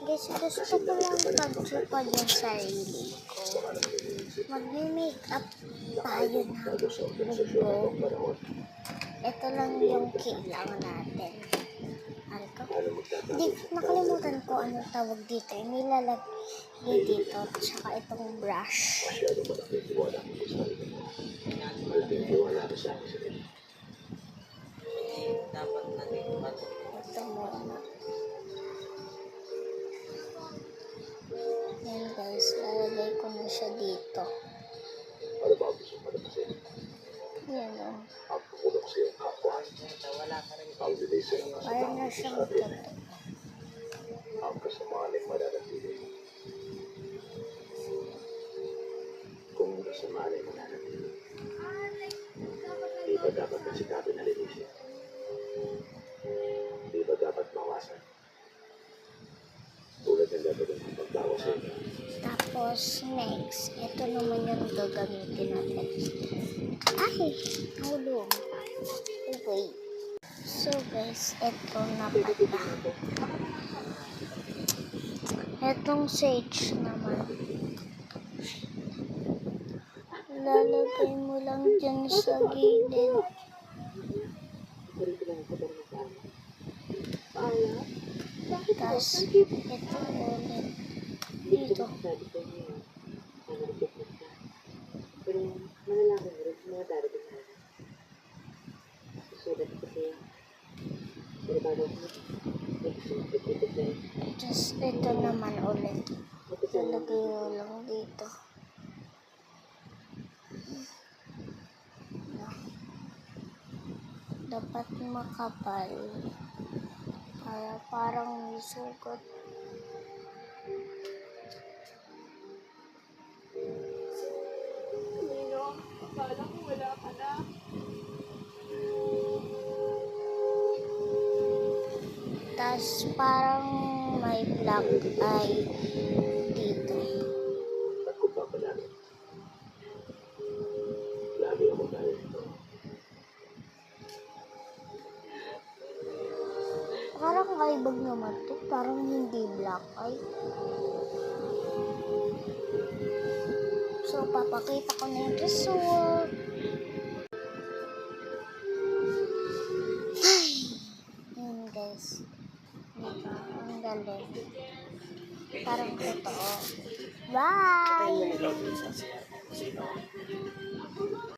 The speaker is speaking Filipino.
Guys, gusto ko lang pagsupa yung sarili ko. Mag-makeup tayo ng bugbog. Ito lang yung kailangan natin. Ano ko? Hindi, nakalimutan ko anong tawag dito. Nilalagay dito, tsaka itong brush. Ito muna. Yan guys, lalagay ko na siya dito. Yan o. Parang na siyang toto. Kung sumali mo na natin, di ba dapat masikapin na linisin? Di ba dapat bawasan? Tulad ng gagawin ng pagbawas sa inyo. Tapos next, ito naman yung gagamitin natin. Ay, nahulog. Okay. So guys, ito na pala. Itong sage naman. Lalagay mo lang dyan sa gilid. Tapos, ito ulit. Dito. Pero malalaman mo rin sa mga darating na susulat kasi pero bago mo Tapos, ito naman ulit. Lalagay mo lang dito. Dapat makapal. Para parang may sugat. Nino, akala ko wala ka na. Tapos parang may black eye dito. At kung papalangin, lagi ako dahil ito. Parang kaibag naman to. Parang hindi black eye. So, papakita ko na yung result. Ay! Yun guys. Diba? Ang galing. Parang totoo. Bye!